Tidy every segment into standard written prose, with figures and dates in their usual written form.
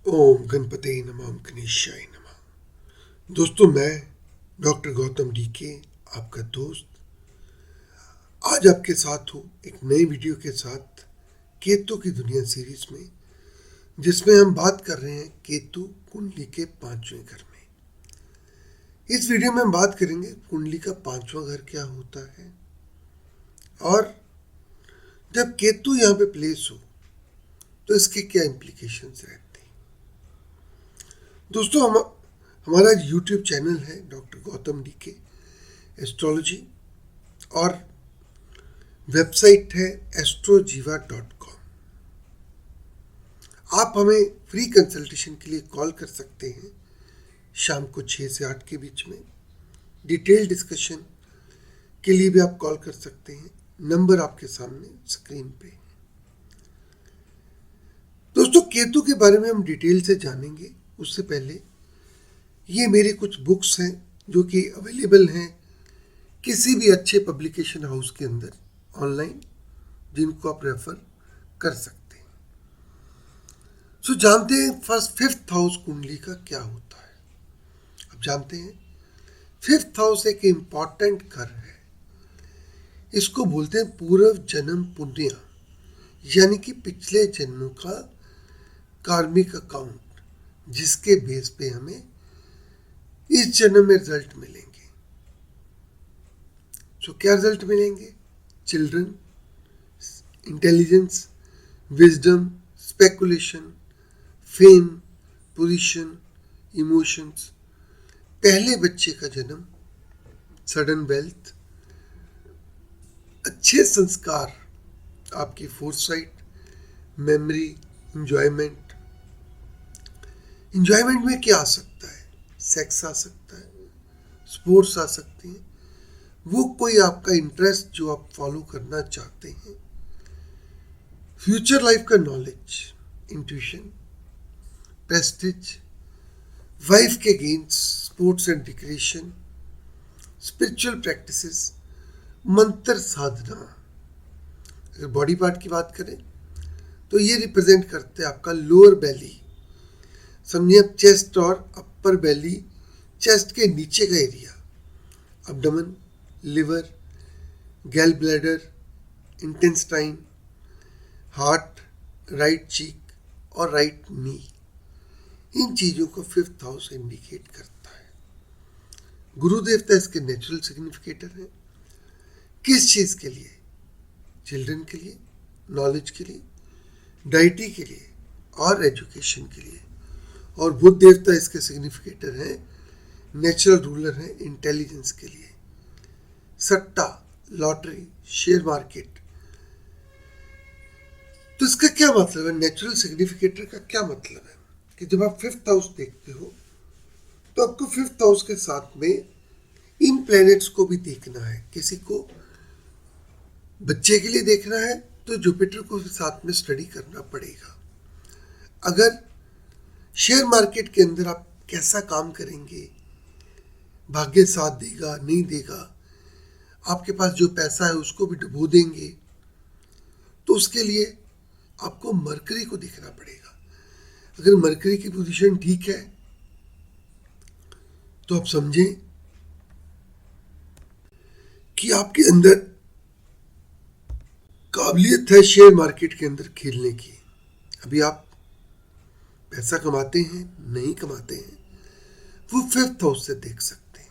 ओम गणपते नमः गणेशाय नमः। दोस्तों, मैं डॉक्टर गौतम डीके, आपका दोस्त, आज आपके साथ हूँ एक नई वीडियो के साथ केतु की दुनिया सीरीज में, जिसमें हम बात कर रहे हैं केतु कुंडली के पांचवें घर में। इस वीडियो में हम बात करेंगे कुंडली का पांचवा घर क्या होता है और जब केतु यहाँ पे प्लेस हो तो इसके क्या इम्प्लीकेशंस रहते हैं। दोस्तों, हमारा यूट्यूब चैनल है डॉक्टर गौतम डीके एस्ट्रोलॉजी और वेबसाइट है astrojiva.com। आप हमें फ्री कंसल्टेशन के लिए कॉल कर सकते हैं शाम को 6 से 8 के बीच में। डिटेल डिस्कशन के लिए भी आप कॉल कर सकते हैं, नंबर आपके सामने स्क्रीन पे। दोस्तों, केतु के बारे में हम डिटेल से जानेंगे। उससे पहले ये मेरी कुछ बुक्स हैं जो कि अवेलेबल हैं किसी भी अच्छे पब्लिकेशन हाउस के अंदर ऑनलाइन, जिनको आप रेफर कर सकते हैं। सो जानते हैं फर्स्ट फिफ्थ हाउस कुंडली का क्या होता है। अब जानते हैं फिफ्थ हाउस एक इम्पॉर्टेंट घर है। इसको बोलते हैं पूर्व जन्म पुण्य, यानी कि पिछले जन्मों का कार्मिक अकाउंट, जिसके बेस पे हमें इस जन्म में रिजल्ट मिलेंगे। सो क्या रिजल्ट मिलेंगे? Children, intelligence, wisdom, speculation, fame, position, emotions, पहले बच्चे का जन्म, सडन वेल्थ, अच्छे संस्कार, आपकी फोरसाइट, मेमोरी, इंजॉयमेंट। इंजॉयमेंट में क्या आ सकता है? सेक्स आ सकता है, स्पोर्ट्स आ सकती हैं, वो कोई आपका इंटरेस्ट जो आप फॉलो करना चाहते हैं, फ्यूचर लाइफ का नॉलेज, इंट्यूशन, प्रेस्टिज, वाइफ के gains, sports and recreation, spiritual practices, मंत्र साधना। अगर बॉडी पार्ट की बात करें तो ये रिप्रेजेंट करते हैं आपका लोअर बेली, समझिए आप चेस्ट और अपर बेली, चेस्ट के नीचे का area, abdomen, liver, gall bladder, intestine, heart, right cheek और राइट नी। इन चीज़ों को फिफ्थ हाउस इंडिकेट करता है। गुरु देवता इसके नेचुरल सिग्निफिकेटर हैं। किस चीज़ के लिए? चिल्ड्रन के लिए, नॉलेज के लिए, डाइटी के लिए और एजुकेशन के लिए। और बुध देवता इसके सिग्निफिकेटर हैं, नेचुरल रूलर हैं इंटेलिजेंस के लिए। सट्टा, लॉटरी, शेयर मार्केट। तो इसका क्या मतलब है? नेचुरल सिग्निफिकेटर का क्या मतलब है कि जब आप फिफ्थ हाउस देखते हो तो आपको फिफ्थ हाउस के साथ में इन प्लैनेट्स को भी देखना है। किसी को बच्चे के लिए देखना है तो जुपिटर को भी साथ में स्टडी करना पड़ेगा। अगर शेयर मार्केट के अंदर आप कैसा काम करेंगे, भाग्य साथ देगा नहीं देगा, आपके पास जो पैसा है उसको भी डुबो देंगे, तो उसके लिए आपको मरकरी को देखना पड़ेगा। अगर मरकरी की पोजीशन ठीक है तो आप समझें कि आपके अंदर काबिलियत है शेयर मार्केट के अंदर खेलने की। अभी आप पैसा कमाते हैं नहीं कमाते हैं, वो फिफ्थ हाउस से देख सकते हैं।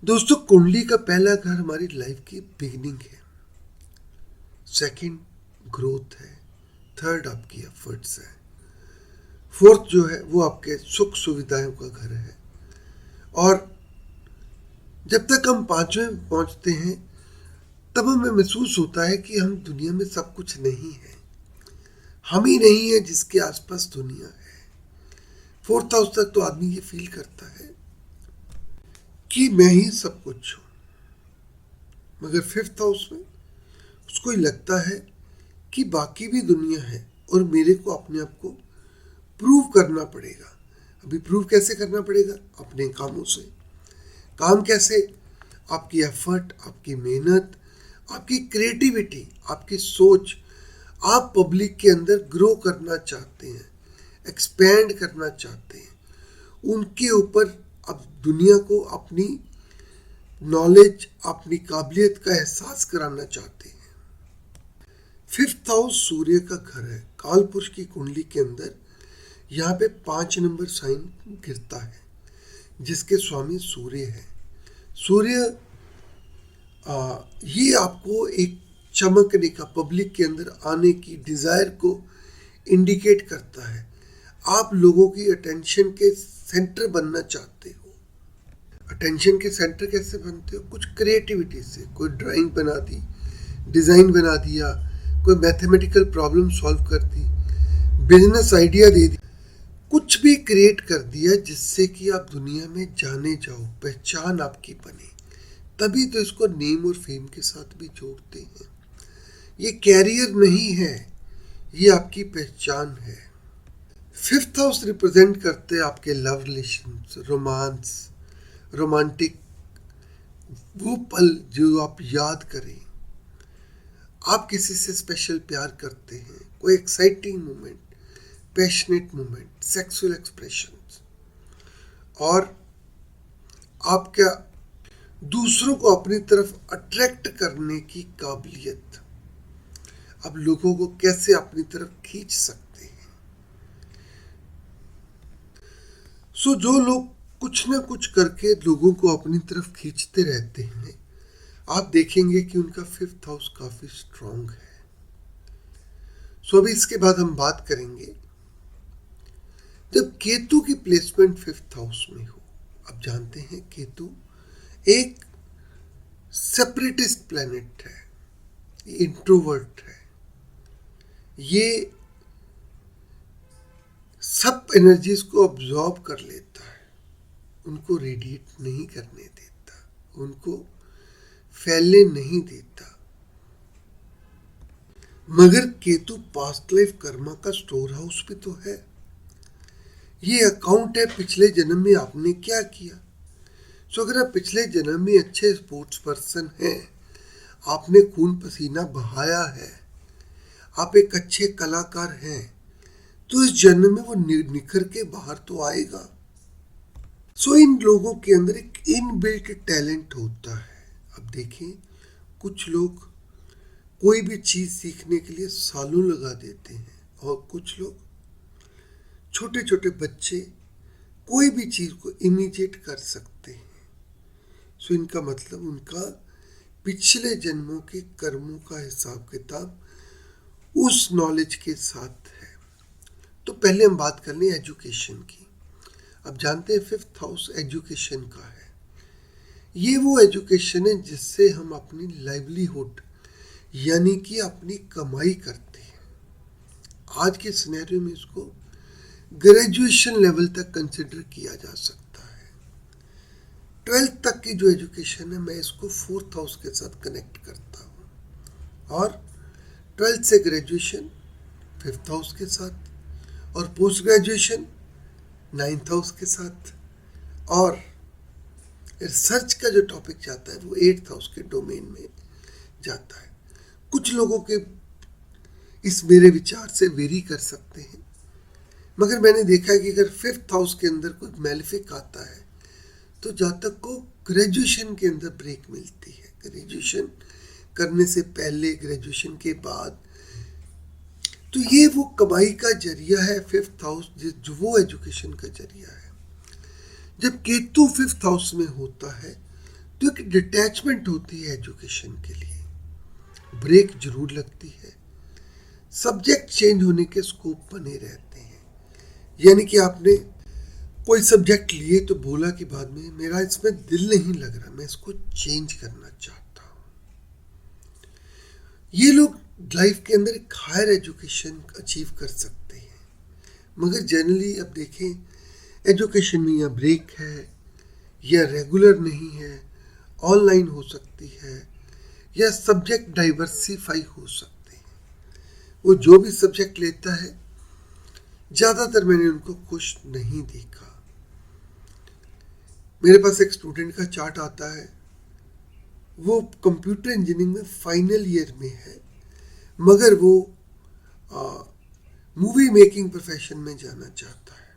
दोस्तों, कुंडली का पहला घर हमारी लाइफ की बिगिनिंग है, सेकंड ग्रोथ है, थर्ड आपकी एफर्ट्स है, फोर्थ जो है वो आपके सुख सुविधाओं का घर है। और जब तक हम पांचवें पहुंचते हैं तब हमें महसूस होता है कि हम दुनिया में सब कुछ नहीं है, हम ही नहीं है जिसके आसपास दुनिया है। फोर्थ हाउस तक तो आदमी ये फील करता है कि मैं ही सब कुछ हूं, मगर फिफ्थ हाउस में उसको लगता है कि बाकी भी दुनिया है और मेरे को अपने आप को प्रूव करना पड़ेगा। अभी प्रूव कैसे करना पड़ेगा? अपने कामों से। काम कैसे? आपकी एफर्ट, आपकी मेहनत, आपकी क्रिएटिविटी, आपकी सोच। आप पब्लिक के अंदर ग्रो करना चाहते हैं, एक्सपैंड करना चाहते हैं, उनके ऊपर अब दुनिया को अपनी नॉलेज, अपनी काबिलियत का एहसास कराना चाहते हैं। फिफ्थ हाउस सूर्य का घर है। काल पुरुष की कुंडली के अंदर यहाँ पे 5 नंबर साइन गिरता है, जिसके स्वामी सूर्य है। सूर्य ये आपको एक चमकने का, पब्लिक के अंदर आने की डिज़ायर को इंडिकेट करता है। आप लोगों की अटेंशन के सेंटर बनना चाहते हो। अटेंशन के सेंटर कैसे बनते हो? कुछ क्रिएटिविटी से। कोई ड्राइंग बना दी, डिज़ाइन बना दिया, कोई मैथमेटिकल प्रॉब्लम सॉल्व कर दी, बिजनेस आइडिया दे दी, कुछ भी क्रिएट कर दिया जिससे कि आप दुनिया में जाने जाओ, पहचान आपकी बने। तभी तो इसको नेम और फेम के साथ भी जोड़ते हैं। ये कैरियर नहीं है, ये आपकी पहचान है। फिफ्थ हाउस रिप्रेजेंट करते हैं आपके लव रिलेशंस, रोमांस, रोमांटिक वो पल जो आप याद करें। आप किसी से स्पेशल प्यार करते हैं, कोई exciting moment, passionate moment, sexual expressions, और आपका दूसरों को अपनी तरफ अट्रैक्ट करने की काबिलियत। अब लोगों को कैसे अपनी तरफ खींच सकते हैं। जो लोग कुछ ना कुछ करके लोगों को अपनी तरफ खींचते रहते हैं, आप देखेंगे कि उनका फिफ्थ हाउस काफी स्ट्रांग है। अभी इसके बाद हम बात करेंगे जब केतु की प्लेसमेंट फिफ्थ हाउस में हो। आप जानते हैं केतु एक सेपरेटिस्ट प्लैनेट है, इंट्रोवर्ट है। ये सब एनर्जीज को ऑब्जॉर्ब कर लेता है, उनको रेडिएट नहीं करने देता, उनको फैलने नहीं देता। मगर केतु पास्ट लाइफ कर्मा का स्टोर हाउस भी तो है। ये अकाउंट है पिछले जन्म में आपने क्या किया। अगर आप पिछले जन्म में अच्छे स्पोर्ट्स पर्सन हैं, आपने खून पसीना बहाया है, आप एक अच्छे कलाकार हैं, तो इस जन्म में वो निखर के बाहर तो आएगा। इन लोगों के अंदर एक इनबिल्ट टैलेंट होता है। अब देखें, कुछ लोग कोई भी चीज सीखने के लिए सालों लगा देते हैं, और कुछ लोग, छोटे छोटे बच्चे, कोई भी चीज को इमिटेट कर सकते हैं। इनका मतलब उनका पिछले जन्मों के कर्मों का हिसाब किताब उस नॉलेज के साथ है। तो पहले हम बात कर लें एजुकेशन की। अब जानते हैं फिफ्थ हाउस एजुकेशन का है। ये वो एजुकेशन है जिससे हम अपनी लाइवलीहुड यानी कि अपनी कमाई करते हैं। आज के सिनेरियो में इसको ग्रेजुएशन लेवल तक कंसिडर किया जा सकता है। 12th तक की जो एजुकेशन है, मैं इसको फोर्थ हाउस के साथ कनेक्ट करता हूँ, और 12th से ग्रेजुएशन फिफ्थ हाउस के साथ, और पोस्ट ग्रेजुएशन 9th हाउस के साथ, और रिसर्च का जो टॉपिक जाता है वो 8th हाउस के डोमेन में जाता है। कुछ लोगों के इस मेरे विचार से वेरी कर सकते हैं, मगर मैंने देखा है कि अगर फिफ्थ हाउस के अंदर कोई मैलेफिक आता है तो जातक को ग्रेजुएशन के अंदर ब्रेक मिलती है। ग्रेजुएशन करने से पहले, ग्रेजुएशन के बाद, तो ये वो कमाई का जरिया है फिफ्थ हाउस, जो वो एजुकेशन का जरिया है। जब केतु फिफ्थ हाउस में होता है तो एक डिटैचमेंट होती है एजुकेशन के लिए, ब्रेक जरूर लगती है, सब्जेक्ट चेंज होने के स्कोप बने रहते हैं। यानी कि आपने कोई सब्जेक्ट लिए तो बोला कि बाद में मेरा इसमें दिल नहीं लग रहा, मैं इसको चेंज करना चाहता हूँ। ये लोग लाइफ के अंदर एक हायर एजुकेशन अचीव कर सकते हैं, मगर जनरली अब देखें एजुकेशन में या ब्रेक है या रेगुलर नहीं है, ऑनलाइन हो सकती है, या सब्जेक्ट डाइवर्सिफाई हो सकते हैं। वो जो भी सब्जेक्ट लेता है, ज़्यादातर मैंने उनको खुश नहीं देखा। मेरे पास एक स्टूडेंट का चार्ट आता है, वो कंप्यूटर इंजीनियरिंग में फाइनल ईयर में है, मगर वो मूवी मेकिंग प्रोफेशन में जाना चाहता है,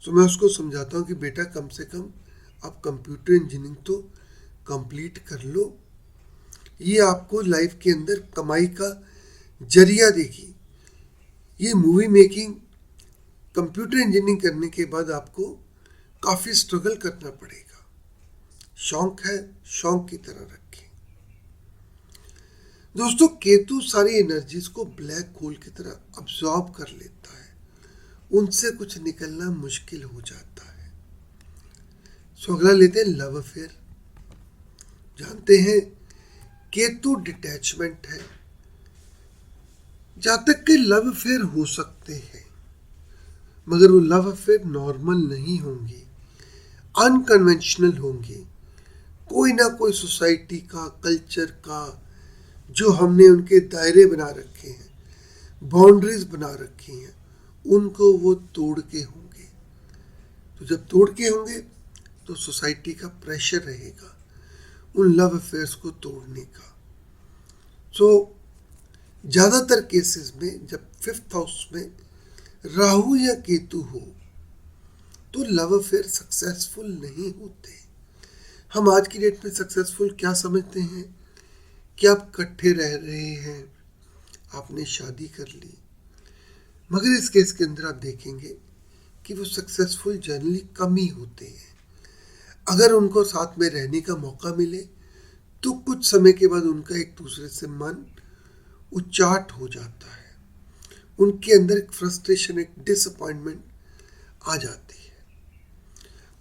तो मैं उसको समझाता हूँ कि बेटा कम से कम आप कंप्यूटर इंजीनियरिंग तो कंप्लीट कर लो, ये आपको लाइफ के अंदर कमाई का जरिया देगी। ये मूवी मेकिंग कंप्यूटर इंजीनियरिंग करने के बाद आपको काफ़ी स्ट्रगल करना पड़ेगा। शौक है, शौक की तरह रखें। दोस्तों, केतु सारी एनर्जीज को ब्लैक होल की तरह अब्जॉर्ब कर लेता है, उनसे कुछ निकलना मुश्किल हो जाता है। सो अगला लेते हैं लव अफेयर। जानते हैं केतु डिटैचमेंट है, जहां तक कि लव अफेयर हो सकते हैं मगर वो लव अफेयर नॉर्मल नहीं होंगे, अनकन्वेंशनल होंगे। कोई ना कोई सोसाइटी का, कल्चर का, जो हमने उनके दायरे बना रखे हैं, बाउंड्रीज बना रखी हैं, उनको वो तोड़ के होंगे। तो जब तोड़ के होंगे तो सोसाइटी का प्रेशर रहेगा उन लव अफेयर्स को तोड़ने का। सो ज़्यादातर केसेस में जब 5th हाउस में राहु या केतु हो तो लव अफेयर सक्सेसफुल नहीं होते। हम आज की डेट में सक्सेसफुल क्या समझते हैं कि आप इकट्ठे रह रहे हैं, आपने शादी कर ली, मगर इस केस के अंदर आप देखेंगे कि वो सक्सेसफुल जनरली कम ही होते हैं। अगर उनको साथ में रहने का मौका मिले तो कुछ समय के बाद उनका एक दूसरे से मन उचाट हो जाता है, उनके अंदर एक फ्रस्ट्रेशन, एक डिसअपॉइंटमेंट आ जाती है।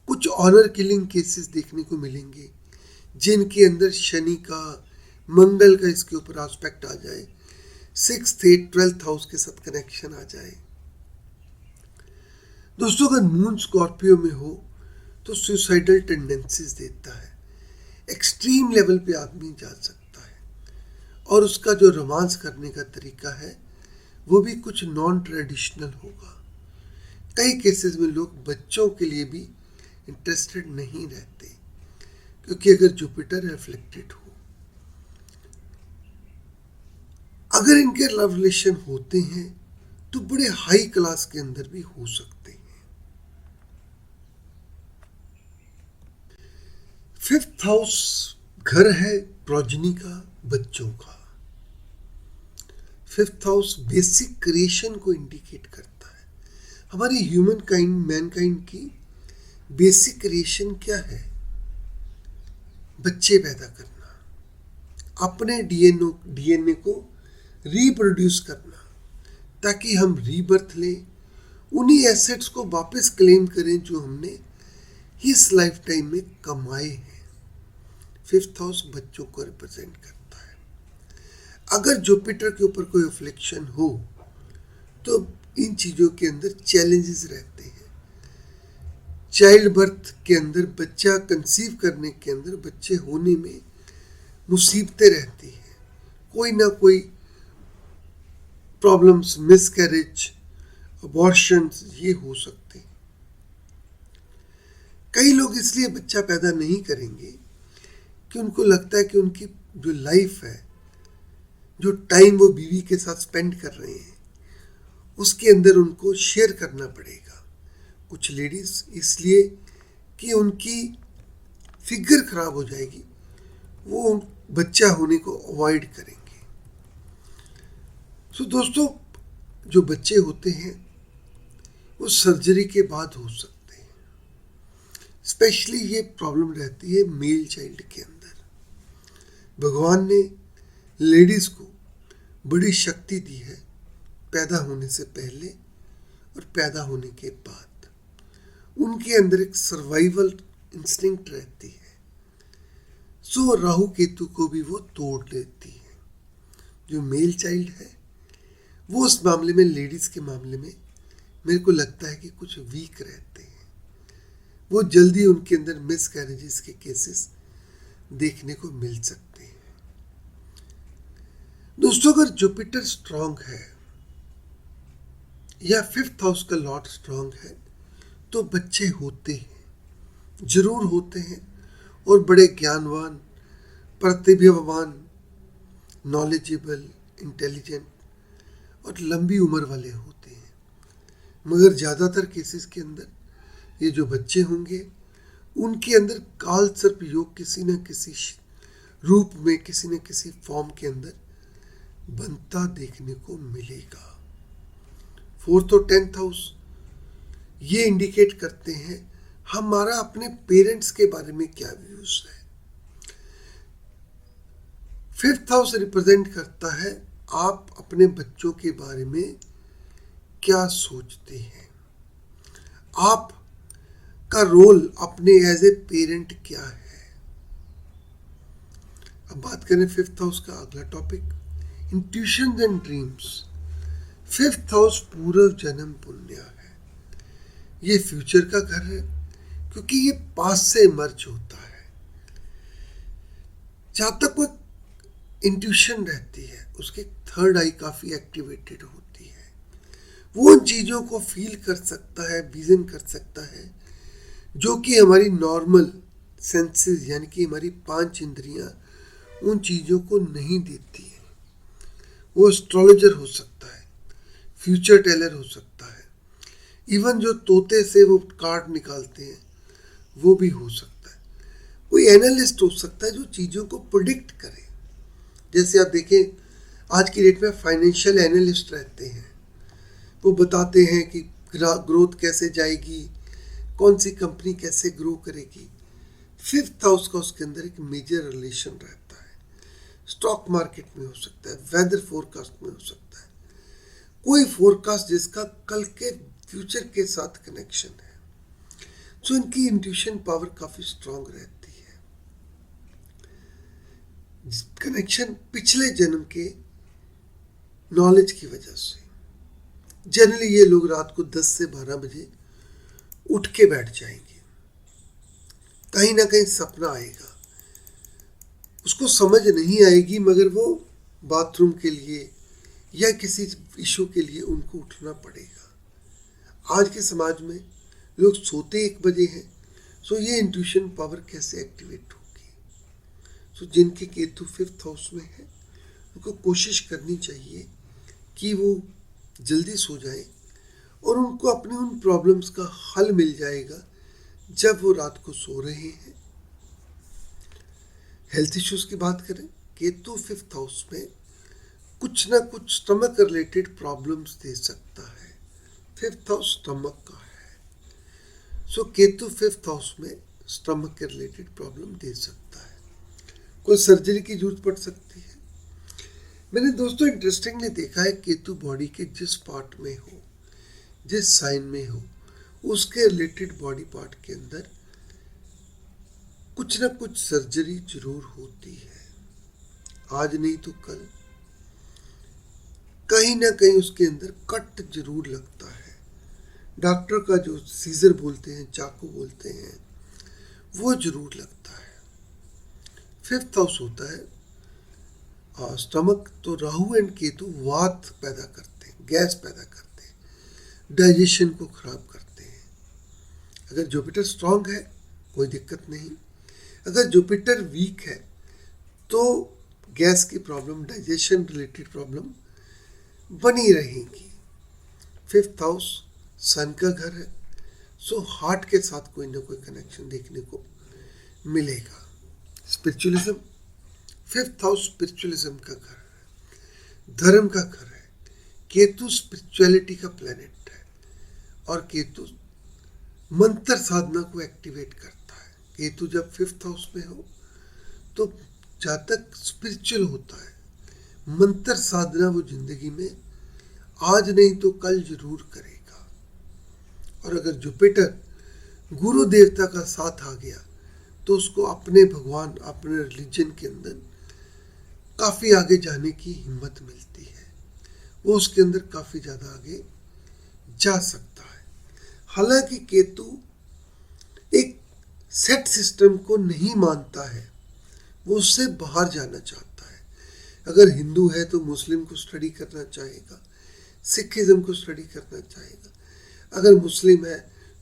कुछ ऑनर किलिंग केसेस देखने को मिलेंगे जिनके अंदर शनि का, मंगल का इसके ऊपर एस्पेक्ट आ जाए, 6th 8th 12th हाउस के साथ कनेक्शन आ जाए। दोस्तों, अगर मून स्कॉर्पियो में हो तो सुसाइडल टेंडेंसीज देता है, एक्सट्रीम लेवल पे आदमी जा सकता है, और उसका जो रोमांस करने का तरीका है वो भी कुछ नॉन ट्रेडिशनल होगा। कई केसेस में लोग बच्चों के लिए भी इंटरेस्टेड नहीं रहते, क्योंकि अगर जुपिटर रिफ्लेक्टेड हो, अगर इनके लव रिलेशन होते हैं तो बड़े हाई क्लास के अंदर भी हो सकते हैं। 5th हाउस घर है प्रोजनी का, बच्चों का। 5th हाउस बेसिक क्रिएशन को इंडिकेट करता है। हमारी ह्यूमन काइंड, मैनकाइंड की बेसिक क्रिएशन क्या है? बच्चे पैदा करना, अपने डीएनए को रिप्रोड्यूस करना, ताकि हम रीबर्थ लें, उन्हीं एसेट्स को वापस क्लेम करें जो हमने इस लाइफ टाइम में कमाए हैं। 5th हाउस बच्चों को रिप्रेजेंट करता है। अगर जुपिटर के ऊपर कोई अफ्लिक्शन हो तो इन चीज़ों के अंदर चैलेंजेस रहते हैं। चाइल्ड बर्थ के अंदर, बच्चा कंसीव करने के अंदर, बच्चे होने में मुसीबतें रहती हैं, कोई ना कोई प्रॉब्लम्स, मिसकैरेज, अबॉर्शंस, ये हो सकते हैं। कई लोग इसलिए बच्चा पैदा नहीं करेंगे कि उनको लगता है कि उनकी जो लाइफ है, जो टाइम वो बीवी के साथ स्पेंड कर रहे हैं, उसके अंदर उनको शेयर करना पड़ेगा। कुछ लेडीज इसलिए कि उनकी फिगर खराब हो जाएगी, वो बच्चा होने को अवॉइड करेंगे। तो दोस्तों, जो बच्चे होते हैं वो सर्जरी के बाद हो सकते हैं। स्पेशली ये प्रॉब्लम रहती है मेल चाइल्ड के अंदर। भगवान ने लेडीज को बड़ी शक्ति दी है पैदा होने से पहले और पैदा होने के बाद। उनके अंदर एक सर्वाइवल इंस्टिंक्ट रहती है, सो राहु केतु को भी वो तोड़ लेती है। जो मेल चाइल्ड है वो उस मामले में, लेडीज के मामले में मेरे को लगता है कि कुछ वीक रहते हैं, वो जल्दी उनके अंदर मिसकैरेजेस के केसेस देखने को मिल सकते हैं। दोस्तों, अगर जुपिटर स्ट्रांग है या 5th हाउस का लॉर्ड स्ट्रांग है तो बच्चे होते हैं, जरूर होते हैं, और बड़े ज्ञानवान, प्रतिभावान, नॉलेजेबल, इंटेलिजेंट और लंबी उम्र वाले होते हैं। मगर ज़्यादातर केसेस के अंदर ये जो बच्चे होंगे उनके अंदर काल सर्प योग किसी न किसी रूप में, किसी न किसी फॉर्म के अंदर बनता देखने को मिलेगा। 4th और 10th हाउस ये इंडिकेट करते हैं हमारा अपने पेरेंट्स के बारे में क्या व्यूज है। 5th हाउस रिप्रेजेंट करता है आप अपने बच्चों के बारे में क्या सोचते हैं, आप का रोल अपने एज ए पेरेंट क्या है। अब बात करें 5th हाउस का अगला topic, intuition and dreams. 5th house पूर्व जन्म पुण्य है। ये फ्यूचर का घर है क्योंकि ये पास से मर्ज होता है। जहां तक वो इंट्यूशन रहती है उसकी थर्ड आई काफी एक्टिवेटेड होती है। वो उन चीजों को फील कर सकता है, विजन कर सकता है जो कि हमारी नॉर्मल सेंसेस यानी कि हमारी 5 इंद्रियां उन चीजों को नहीं देती है। वो एस्ट्रोलॉजर हो सकता है, फ्यूचर टेलर हो सकता है, इवन जो तोते से वो कार्ड निकालते हैं वो भी हो सकता है। कोई एनालिस्ट हो सकता है जो चीज़ों को प्रिडिक्ट करे। जैसे आप देखें आज की डेट में फाइनेंशियल एनालिस्ट रहते हैं, वो बताते हैं कि ग्रोथ कैसे जाएगी, कौन सी कंपनी कैसे ग्रो करेगी। 5th हाउस का उसके अंदर एक मेजर रिलेशन रहता है। स्टॉक मार्केट में हो सकता है, वेदर फोरकास्ट में हो सकता है, कोई फोरकास्ट जिसका कल के फ्यूचर के साथ कनेक्शन है। सो इनकी इंट्यूशन पावर काफी स्ट्रांग रहती है। कनेक्शन पिछले जन्म के नॉलेज की वजह से। जनरली ये लोग रात को 10 से 12 बजे उठ के बैठ जाएंगे, कहीं ना कहीं सपना आएगा, उसको समझ नहीं आएगी मगर वो बाथरूम के लिए या किसी इशू के लिए उनको उठना पड़ेगा। आज के समाज में लोग सोते 1 बजे हैं, सो ये इंट्यूशन पावर कैसे एक्टिवेट होगी। सो जिनके केतु 5th हाउस में है उनको कोशिश करनी चाहिए कि वो जल्दी सो जाए और उनको अपने उन प्रॉब्लम्स का हल मिल जाएगा जब वो रात को सो रहे हैं। हेल्थ इश्यूज की बात करें, केतु 5th हाउस में कुछ ना कुछ स्टमक रिलेटेड प्रॉब्लम्स दे सकता है। 5th हाउस स्टमक का है, सो केतु 5th हाउस में स्टमक के रिलेटेड प्रॉब्लम दे सकता है। कोई सर्जरी की जरूरत पड़ सकती है। मैंने दोस्तों इंटरेस्टिंगली देखा है केतु बॉडी के जिस पार्ट में हो, जिस साइन में हो, उसके रिलेटेड बॉडी पार्ट के अंदर कुछ ना कुछ सर्जरी जरूर होती है। आज नहीं तो कल कहीं ना कहीं उसके अंदर कट जरूर लगता है। डॉक्टर का जो सीजर बोलते हैं, चाकू बोलते हैं, वो जरूर लगता है। 5th हाउस होता है स्टमक, तो राहु एंड केतु वात पैदा करते हैं, गैस पैदा करते हैं, डाइजेशन को खराब करते हैं। अगर जुपिटर स्ट्रांग है कोई दिक्कत नहीं, अगर जुपिटर वीक है तो गैस की प्रॉब्लम, डाइजेशन रिलेटेड प्रॉब्लम बनी रहेगी। 5th हाउस सन का घर है, सो हार्ट के साथ कोई ना कोई कनेक्शन देखने को मिलेगा। स्पिरिचुअलिज्म, 5th हाउस स्पिरिचुअलिज्म का घर है, धर्म का घर है। केतु स्पिरिचुअलिटी का प्लेनेट है और केतु मंत्र साधना को एक्टिवेट करता है। केतु जब 5th हाउस में हो तो जहाँ तक स्पिरिचुअल होता है, मंत्र साधना वो जिंदगी में आज नहीं तो कल जरूर करेगा। और अगर जुपिटर गुरु देवता का साथ आ गया तो उसको अपने भगवान, अपने रिलीजन के अंदर काफी आगे जाने की हिम्मत मिलती है। वो उसके अंदर काफी ज्यादा आगे जा सकता है। हालांकि केतु एक सेट सिस्टम को नहीं मानता है, वो उससे बाहर जाना चाहता है। अगर हिंदू है तो मुस्लिम को स्टडी करना चाहेगा, सिखिज्म को स्टडी करना चाहेगा। अगर मुस्लिम है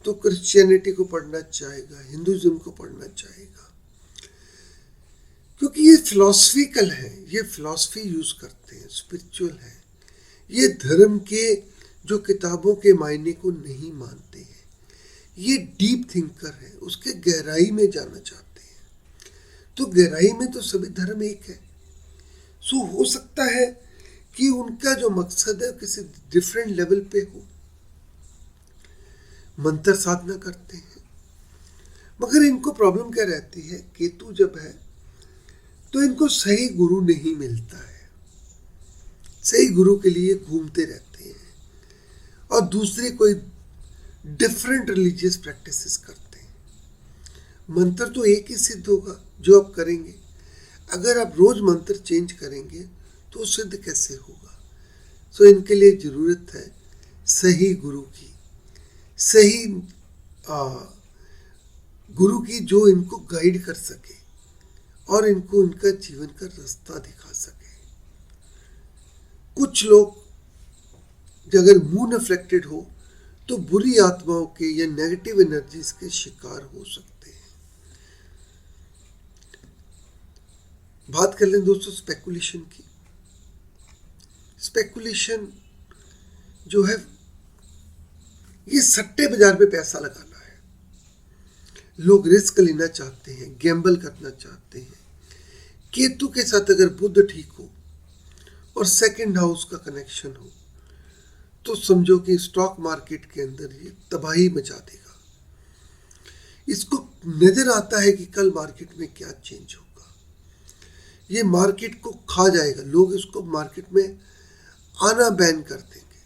तो क्रिश्चियनिटी को पढ़ना चाहेगा, हिंदुइज्म को पढ़ना चाहेगा, क्योंकि ये फिलॉसफिकल है, ये फिलॉसफी यूज करते हैं, स्पिरिचुअल है। ये धर्म के जो किताबों के मायने को नहीं मानते हैं, ये डीप थिंकर है, उसके गहराई में जाना चाहते हैं। तो गहराई में तो सभी धर्म एक है। सो हो सकता है कि उनका जो मकसद है किसी डिफरेंट लेवल पे हो, मंत्र साधना करते हैं, मगर इनको प्रॉब्लम क्या रहती है, केतु जब है तो इनको सही गुरु नहीं मिलता है, सही गुरु के लिए घूमते रहते हैं और दूसरे कोई डिफरेंट रिलीजियस प्रैक्टिसेस करते हैं। मंत्र तो एक ही सिद्ध होगा जो आप करेंगे। अगर आप रोज मंत्र चेंज करेंगे तो सिद्ध कैसे होगा? सो इनके लिए जरूरत है सही गुरु की, सही गुरु की जो इनको गाइड कर सके और इनको उनका जीवन का रास्ता दिखा सके। कुछ लोग अगर मून अफेक्टेड हो तो बुरी आत्माओं के या नेगेटिव एनर्जीज के शिकार हो सकते हैं। बात कर लें दोस्तों स्पेकुलेशन की। स्पेकुलेशन जो है ये सट्टे बाजार में पैसा लगाना है। लोग रिस्क लेना चाहते हैं, गैम्बल करना चाहते हैं। केतु के साथ अगर बुध ठीक हो और सेकंड हाउस का कनेक्शन हो तो समझो कि स्टॉक मार्केट के अंदर ये तबाही मचा देगा। इसको नजर आता है कि कल मार्केट में क्या चेंज होगा, ये मार्केट को खा जाएगा। लोग इसको मार्केट में आना बैन कर देंगे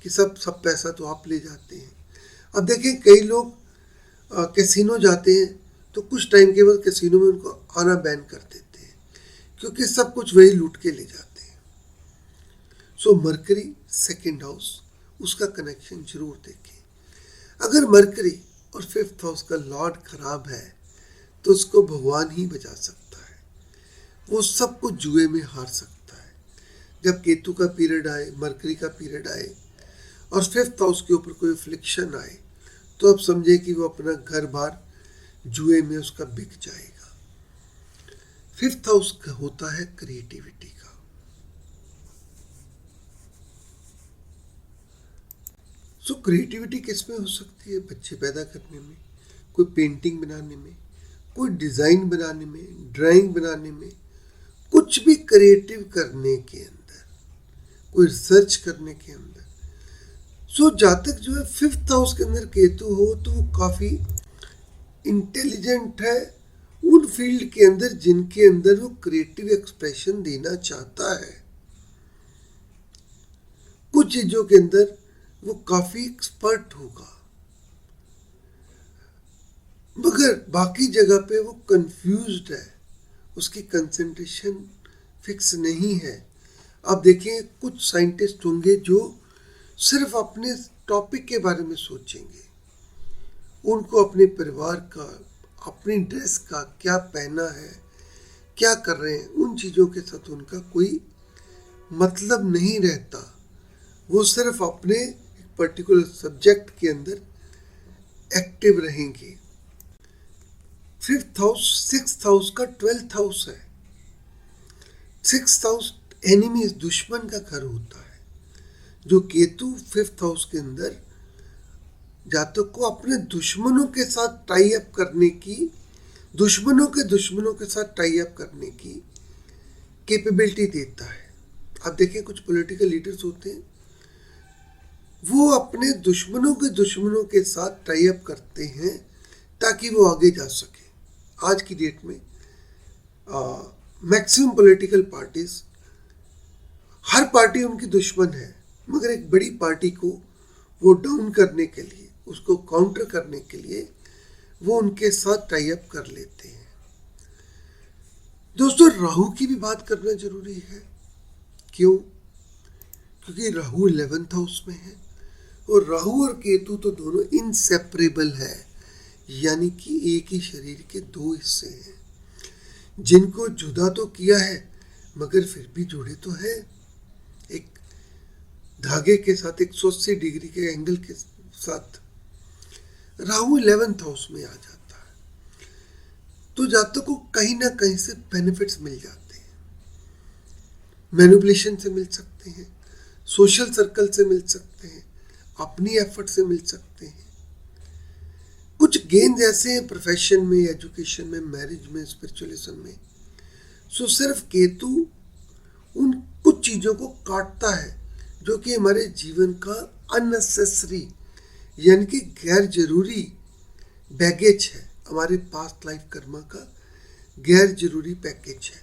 कि सब पैसा तो आप ले जाते हैं। अब देखें कई लोग कैसीनो जाते हैं तो कुछ टाइम के बाद कैसीनो में उनको आना बैन कर देते हैं क्योंकि सब कुछ वही लूट के ले जाते हैं। सो मरकरी सेकंड हाउस, उसका कनेक्शन जरूर देखें। अगर मरकरी और फिफ्थ हाउस का लॉर्ड खराब है तो उसको भगवान ही बचा सकता है, वो सब कुछ जुए में हार सकता है। जब केतु का पीरियड आए, मरकरी का पीरियड आए और फिफ्थ हाउस के ऊपर कोई फ्लिक्शन आए तो आप समझे कि वो अपना घर बार जुए में उसका बिक जाएगा। फिफ्थ हाउस का होता है क्रिएटिविटी का। सो क्रिएटिविटी किस में हो सकती है? बच्चे पैदा करने में, कोई पेंटिंग बनाने में, कोई डिजाइन बनाने में, ड्राइंग बनाने में, कुछ भी क्रिएटिव करने के अंदर, कोई रिसर्च करने के अंदर। सो जहाँ तक जो है फिफ्थ हाउस के अंदर केतु हो तो वो काफी इंटेलिजेंट है उन फील्ड के अंदर जिनके अंदर वो क्रिएटिव एक्सप्रेशन देना चाहता है। कुछ चीजों के अंदर वो काफी एक्सपर्ट होगा, मगर बाकी जगह पे वो कंफ्यूज्ड है, उसकी कंसंट्रेशन फिक्स नहीं है। आप देखें कुछ साइंटिस्ट होंगे जो सिर्फ अपने टॉपिक के बारे में सोचेंगे, उनको अपने परिवार का, अपनी ड्रेस का, क्या पहना है, क्या कर रहे हैं, उन चीज़ों के साथ उनका कोई मतलब नहीं रहता। वो सिर्फ अपने पर्टिकुलर सब्जेक्ट के अंदर एक्टिव रहेंगे। फिफ्थ हाउस सिक्स्थ हाउस का 12th हाउस है। सिक्स्थ हाउस एनिमीज, दुश्मन का घर होता है। जो केतु फिफ्थ हाउस के अंदर जातक को अपने दुश्मनों के साथ टाई अप करने की, दुश्मनों के साथ टाई अप करने की कैपेबिलिटी देता है। आप देखें कुछ पॉलिटिकल लीडर्स होते हैं, वो अपने दुश्मनों के साथ टाई अप करते हैं ताकि वो आगे जा सके। आज की डेट में मैक्सिमम पॉलिटिकल पार्टीज, हर पार्टी उनकी दुश्मन है, मगर एक बड़ी पार्टी को वो डाउन करने के लिए, उसको काउंटर करने के लिए वो उनके साथ टाई अप कर लेते हैं। दोस्तों राहु की भी बात करना जरूरी है। क्यों? क्योंकि राहु 11th हाउस में है और राहु और केतु तो दोनों इनसेपरेबल है, यानी कि एक ही शरीर के दो हिस्से हैं जिनको जुदा तो किया है मगर फिर भी जुड़े तो है। एक धागे के साथ 180 डिग्री के एंगल के साथ राहु 11th हाउस में आ जाता है तो जातक को कहीं ना कहीं से बेनिफिट्स मिल जाते हैं, मैनिपुलेशन से मिल सकते हैं, सोशल सर्कल से मिल सकते हैं, अपनी एफर्ट से मिल सकते हैं। कुछ गेन्स ऐसे हैं प्रोफेशन में, एजुकेशन में, मैरिज में, स्पिरिचुअलिज्म में। सो सिर्फ केतु उन कुछ चीज़ों को काटता है जो कि हमारे जीवन का अननेसेसरी यानी कि गैर जरूरी बैगेज है, हमारे पास्ट लाइफ कर्मा का गैर जरूरी पैकेज है,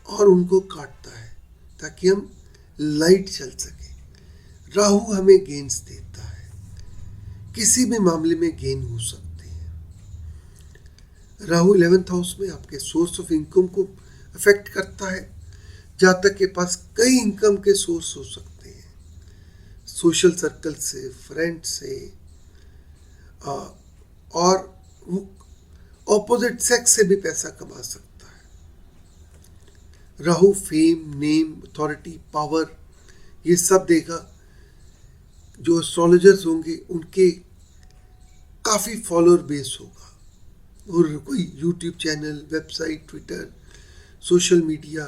और उनको काटता है ताकि हम लाइट चल सके। राहु हमें गेन्स देता है, किसी भी मामले में गेन हो सकते हैं। राहु 11th हाउस में आपके सोर्स ऑफ इनकम को अफेक्ट करता है। जातक के पास कई इनकम के सोर्स हो सकते हैं, सोशल सर्कल से, फ्रेंड से, और ऑपोजिट सेक्स से भी पैसा कमा सकता है। Rahu fame, name, authority, power ये सब देगा। जो एस्ट्रोलॉजर्स होंगे उनके काफ़ी फॉलोअर बेस होगा, और कोई YouTube channel, website, Twitter, social media,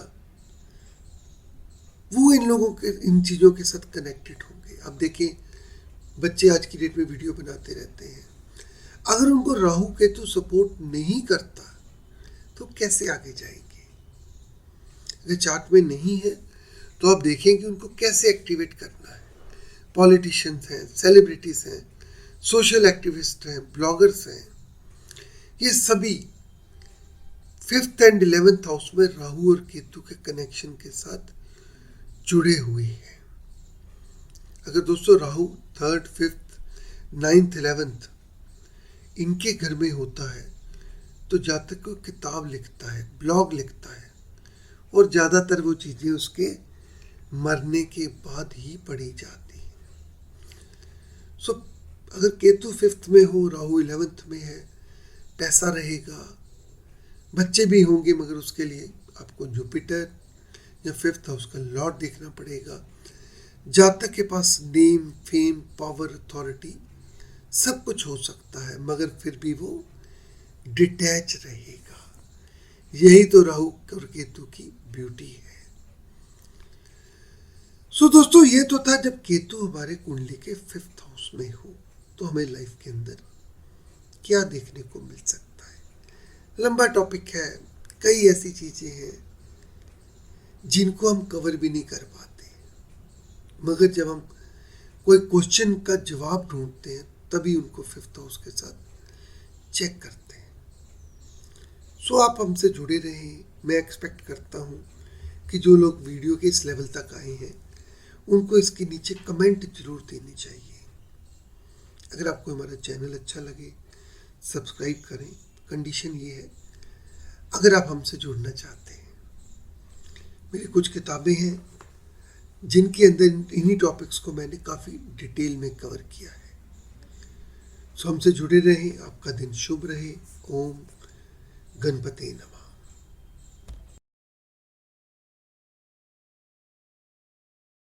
वो इन लोगों के इन चीज़ों के साथ कनेक्टेड होंगे। अब देखें, बच्चे आज की डेट में वीडियो बनाते रहते हैं, अगर उनको राहु केतु सपोर्ट नहीं करता तो कैसे आगे जाएंगे? अगर चार्ट में नहीं है तो आप देखें कि उनको कैसे एक्टिवेट करना है। पॉलिटिशियंस हैं, सेलिब्रिटीज हैं, सोशल एक्टिविस्ट हैं, ब्लॉगर्स हैं, ये सभी 5th एंड 11th हाउस में राहु और केतु के कनेक्शन के साथ जुड़े हुए हैं। अगर दोस्तों Rahu 3rd, 5th, 9th, 11th इनके घर में होता है तो जातक को किताब लिखता है, ब्लॉग लिखता है, और ज़्यादातर वो चीज़ें उसके मरने के बाद ही पढ़ी जाती हैं। सो अगर केतु 5th में हो, राहु 11th में है, पैसा रहेगा, बच्चे भी होंगे, मगर उसके लिए आपको जुपिटर या 5th हाउस का लॉर्ड देखना पड़ेगा। जातक के पास नेम, फेम, पावर, अथॉरिटी सब कुछ हो सकता है, मगर फिर भी वो डिटैच रहेगा। यही तो राहु और केतु की ब्यूटी है। सो दोस्तों, ये तो था जब केतु हमारे कुंडली के 5th हाउस में हो तो हमें लाइफ के अंदर क्या देखने को मिल सकता है। लंबा टॉपिक है, कई ऐसी चीजें हैं जिनको हम कवर भी नहीं कर पाते, मगर जब हम कोई क्वेश्चन का जवाब ढूंढते हैं तभी उनको 5th हाउस के साथ चेक करते हैं। सो आप हमसे जुड़े रहें। मैं एक्सपेक्ट करता हूँ कि जो लोग वीडियो के इस लेवल तक आए हैं उनको इसके नीचे कमेंट जरूर देनी चाहिए। अगर आपको हमारा चैनल अच्छा लगे, सब्सक्राइब करें। कंडीशन ये है, अगर आप हमसे जुड़ना चाहते हैं, मेरी कुछ किताबें हैं जिनके अंदर इन्हीं टॉपिक्स को मैंने काफ़ी डिटेल में कवर किया है। सो हमसे जुड़े रहें। आपका दिन शुभ रहे। ओम गणपति नमः।